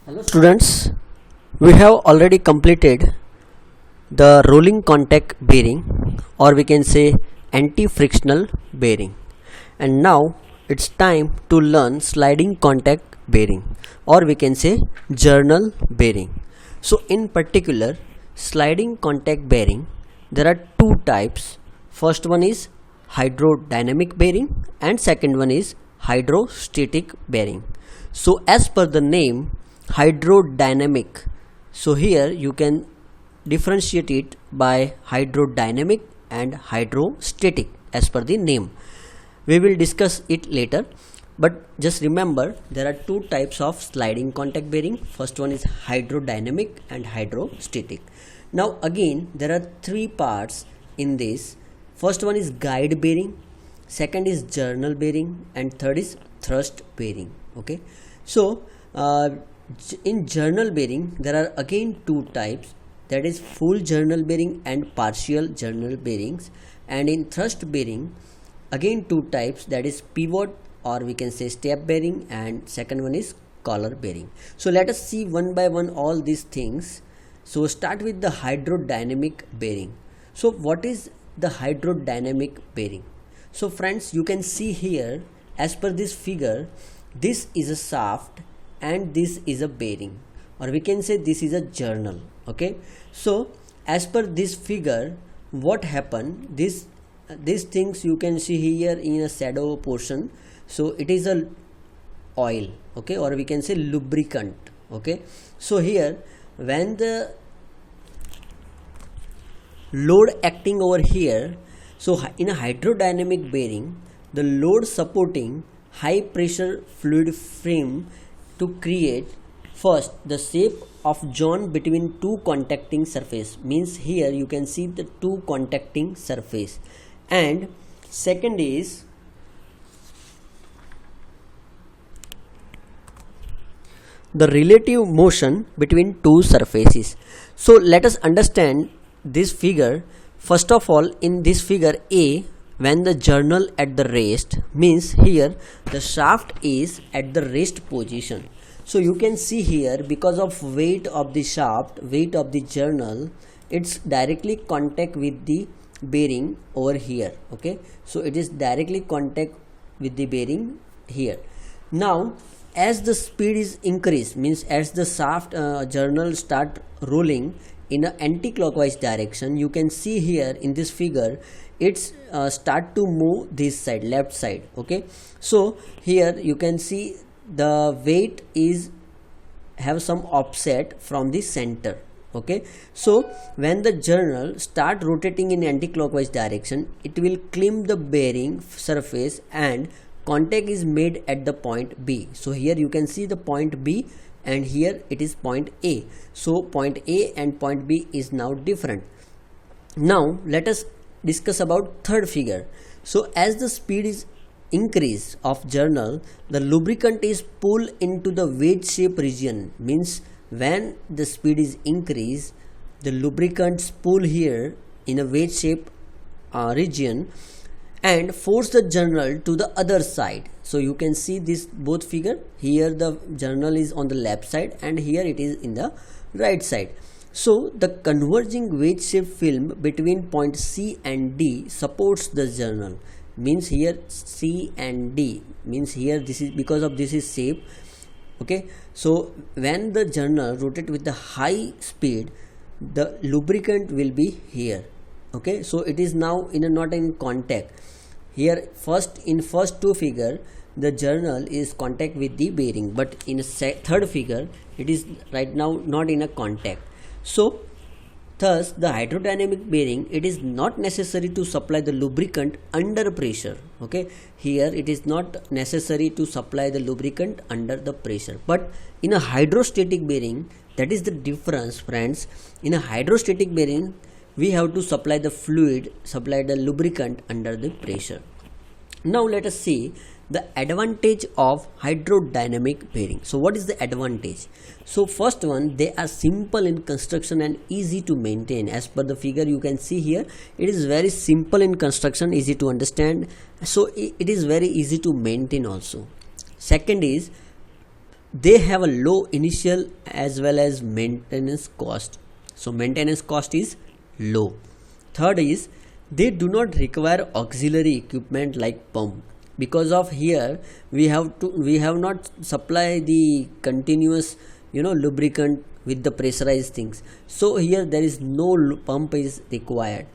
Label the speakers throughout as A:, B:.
A: Hello students, we have already completed the rolling contact bearing, or we can say anti-frictional bearing, and now it's time to learn sliding contact bearing, or we can say journal bearing. So in particular, sliding contact bearing, there are two types. First one is hydrodynamic bearing and second one is hydrostatic bearing. So as per the name hydrodynamic, so here you can differentiate it by hydrodynamic and hydrostatic as per the name. We will discuss it later, but just remember there are two types of sliding contact bearing. First one is hydrodynamic and hydrostatic. Now again there are three parts in this. First one is guide bearing, second is journal bearing, and third is thrust bearing. Okay, so in journal bearing there are again two types, that is full journal bearing and partial journal bearings. And in thrust bearing again two types, that is pivot or we can say step bearing, and second one is collar bearing. So let us see one by one all these things. So start with the hydrodynamic bearing. So what is the hydrodynamic bearing? So friends, you can see here as per this figure, this is a shaft and this is a bearing, or we can say this is a journal. Okay, so as per this figure, what happened, these things you can see here in a shadow portion, so it is a oil, okay, or we can say lubricant. Okay, so here when the load acting over here, so in a hydrodynamic bearing, the load supporting high pressure fluid frame to create first the shape of joint between two contacting surface, means here you can see the two contacting surface, and second is the relative motion between two surfaces. So let us understand this figure. First of all, in this figure A, when the journal at the rest, means here the shaft is at the rest position. So you can see here, because of weight of the shaft, weight of the journal, it's directly contact with the bearing over here. Okay, so it is directly contact with the bearing here. Now as the speed is increased, means as the shaft journal start rolling in an anti-clockwise direction, you can see here in this figure it's start to move this side, left side. Okay, so here you can see the weight is have some offset from the center. Okay, so when the journal start rotating in anti-clockwise direction, it will climb the bearing surface and contact is made at the point B. So here you can see the point B and here it is point A. So point A and point B is now different. Now let us discuss about third figure. So as the speed is increase of journal, the lubricant is pulled into the wedge shape region, means when the speed is increased, the lubricants pull here in a wedge shape region and force the journal to the other side. So you can see this both figure, here the journal is on the left side and here it is in the right side. So the converging wedge shape film between point C and D supports the journal, means here C and D, means here this is because of this is shape. Okay, so when the journal rotate with the high speed, the lubricant will be here. Okay, so it is now in a not in contact. Here in first two figure the journal is contact with the bearing, but in a third figure it is right now not in a contact. So thus the hydrodynamic bearing, it is not necessary to supply the lubricant under pressure. Okay, here it is not necessary to supply the lubricant under the pressure, but in a hydrostatic bearing, that is the difference friends. In a hydrostatic bearing we have to supply the fluid, supply the lubricant under the pressure. Now let us see the advantage of hydrodynamic bearing. So what is the advantage? So first one, they are simple in construction and easy to maintain. As per the figure you can see here, it is very simple in construction, easy to understand, so it is very easy to maintain also. Second is they have a low initial as well as maintenance cost. So maintenance cost is low. Third is they do not require auxiliary equipment like pump, because of here we have not supply the continuous lubricant with the pressurized things. So here there is no pump is required.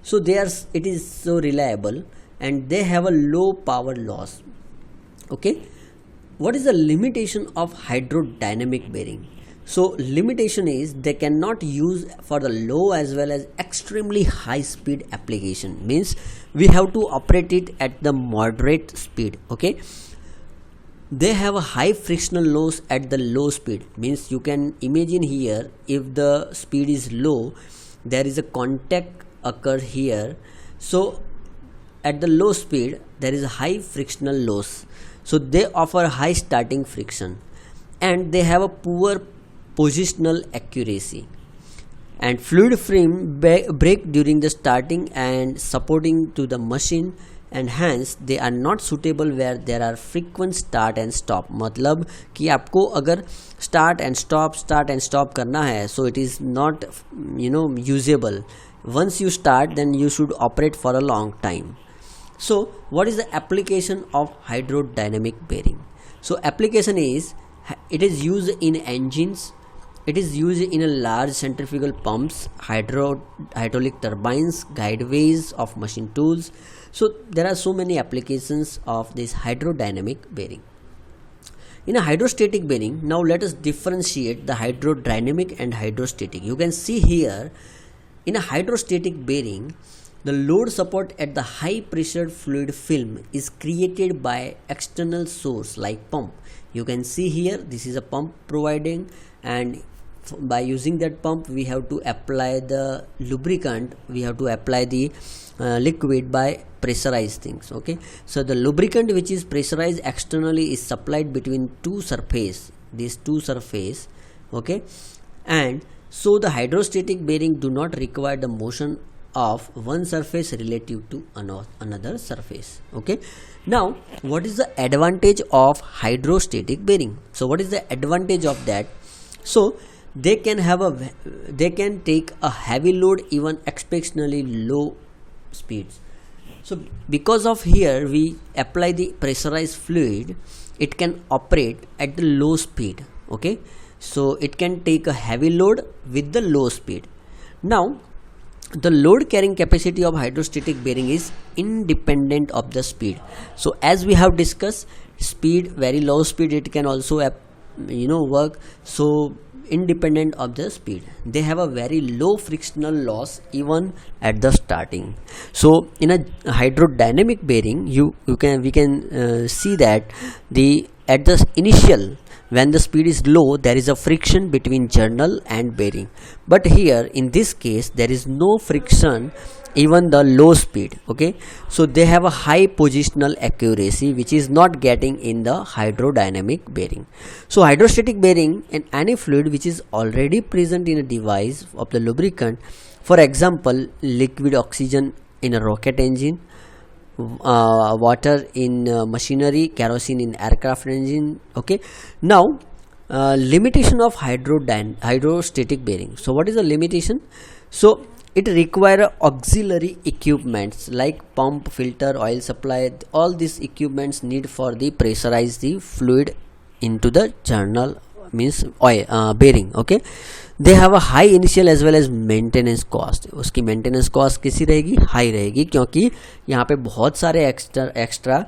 A: So it is so reliable, and they have a low power loss. Okay, what is the limitation of hydrodynamic bearing? So limitation is they cannot use for the low as well as extremely high speed application, means we have to operate it at the moderate speed. Okay, they have a high frictional loss at the low speed, means you can imagine here if the speed is low, there is a contact occur here. So at the low speed there is a high frictional loss, so they offer high starting friction, and they have a poor positional accuracy, and fluid frame break during the starting and supporting to the machine, and hence they are not suitable where there are frequent start and stop. मतलब कि आपको अगर start and stop करना है, so it is not usable. Once you start, then you should operate for a long time. So what is the application of hydrodynamic bearing? So application is, it is used in engines, it is used in a large centrifugal pumps, hydraulic turbines, guideways of machine tools. So there are so many applications of this hydrodynamic bearing. In a hydrostatic bearing, now let us differentiate the hydrodynamic and hydrostatic. You can see here, in a hydrostatic bearing, the load support at the high pressure fluid film is created by external source like pump. You can see here, this is a pump providing, and by using that pump we have to apply the lubricant, we have to apply the liquid by pressurized things. Okay, so the lubricant which is pressurized externally is supplied between these two surface. Okay, and so the hydrostatic bearing do not require the motion of one surface relative to another surface. Okay, now what is the advantage of hydrostatic bearing? So what is the advantage of that? So they can take a heavy load even exceptionally low speeds. So because of here we apply the pressurized fluid, it can operate at the low speed. Okay, so it can take a heavy load with the low speed. Now the load carrying capacity of hydrostatic bearing is independent of the speed. So as we have discussed, speed, very low speed, it can also work. So independent of the speed, they have a very low frictional loss even at the starting. So in a hydrodynamic bearing, we can see that at the initial, when the speed is low, there is a friction between journal and bearing, but here in this case there is no friction even the low speed. Okay, so they have a high positional accuracy which is not getting in the hydrodynamic bearing. So hydrostatic bearing in any fluid which is already present in a device of the lubricant, for example liquid oxygen in a rocket engine, water in machinery, kerosene in aircraft engine. Okay, now limitation of hydrostatic bearing. So what is the limitation? So it require auxiliary equipments like pump, filter, oil supply. All these equipments need for the pressurize the fluid into the journal, means oil bearing. Okay, they have a high initial as well as maintenance cost. उसकी maintenance cost किसी रहेगी, high रहेगी, क्योंकि यहाँ पे बहुत सारे extra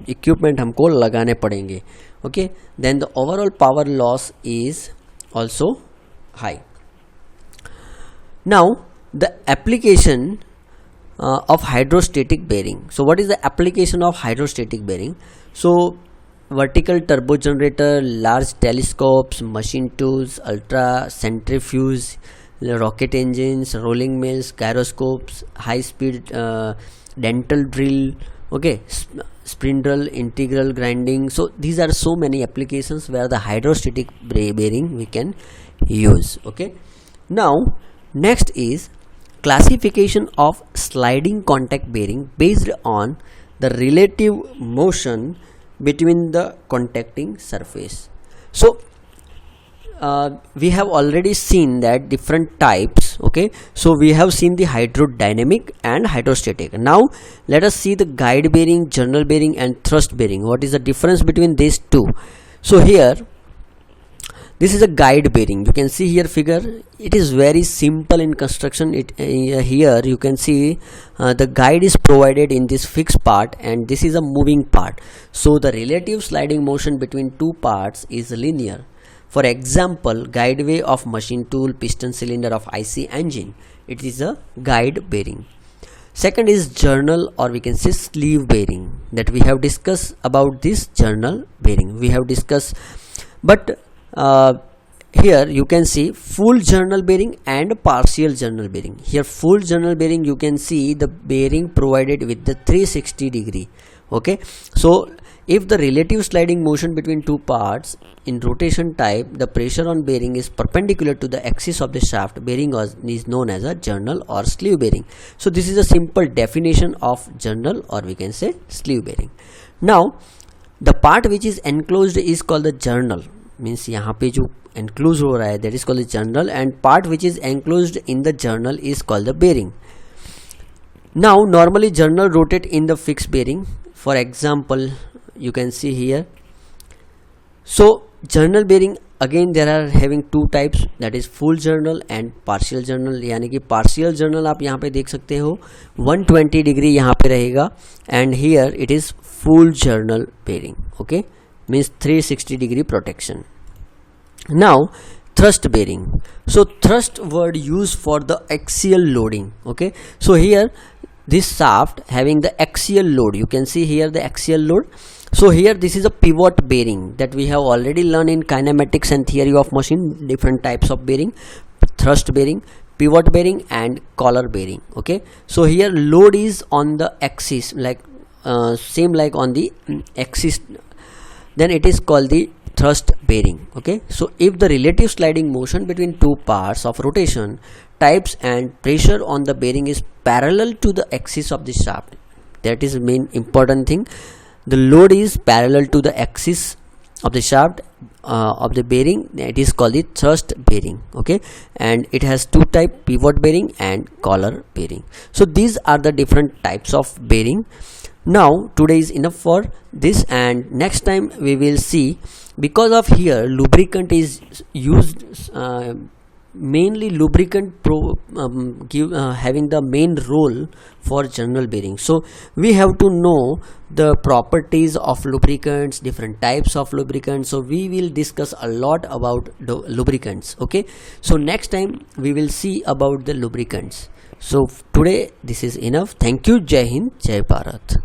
A: equipment हमको लगाने पड़ेंगे. Okay, then the overall power loss is also high. Now the application of hydrostatic bearing. So what is the application of hydrostatic bearing? So vertical turbo generator, large telescopes, machine tools, ultra centrifuge, rocket engines, rolling mills, gyroscopes, high speed dental drill. Okay, spindle, integral grinding. So these are so many applications where the hydrostatic bearing we can use. Okay, now next is classification of sliding contact bearing based on the relative motion between the contacting surface. So we have already seen that different types. Okay, so we have seen the hydrodynamic and hydrostatic. Now let us see the guide bearing, journal bearing and thrust bearing. What is the difference between these two? So here this is a guide bearing. You can see here figure, it is very simple in construction. Here you can see the guide is provided in this fixed part and this is a moving part. So the relative sliding motion between two parts is linear. For example, guideway of machine tool, piston cylinder of IC engine, it is a guide bearing. Second is journal, or we can say sleeve bearing, that we have discussed about this journal bearing. We have discussed, but here you can see full journal bearing and partial journal bearing. Here full journal bearing, you can see the bearing provided with the 360 degree. Okay, so if the relative sliding motion between two parts in rotation type, the pressure on bearing is perpendicular to the axis of the shaft, bearing is known as a journal or sleeve bearing. So this is a simple definition of journal, or we can say sleeve bearing. Now the part which is enclosed is called the journal, means यहाँ पे जो enclosed हो रहा है, that is called the journal, and part which is enclosed in the journal is called the bearing. Now normally journal rotate in the fixed bearing. For example, you can see here. So journal bearing, again there are having two types, that is full journal and partial journal. यानी कि partial journal आप यहाँ पे देख सकते हो 120 degree यहाँ पे रहेगा, and here it is full journal bearing. Okay, means 360 degree protection. Now thrust bearing. So thrust word used for the axial loading. Okay, so here this shaft having the axial load, you can see here the axial load. So here this is a pivot bearing that we have already learned in kinematics and theory of machine, different types of bearing: thrust bearing, pivot bearing and collar bearing. Okay, so here load is on the axis, like same like on the axis, then it is called the thrust bearing. Okay, so if the relative sliding motion between two parts of rotation types and pressure on the bearing is parallel to the axis of the shaft, that is the main important thing. The load is parallel to the axis of the shaft of the bearing, it is called the thrust bearing. Okay, and it has two types, pivot bearing and collar bearing. So these are the different types of bearing. Now today is enough for this, and next time we will see, because of here lubricant is used, mainly lubricant having the main role for journal bearing. So we have to know the properties of lubricants, different types of lubricants. So we will discuss a lot about the lubricants. Okay, so next time we will see about the lubricants. So today this is enough. Thank you. Jai Hind, Jai Bharat.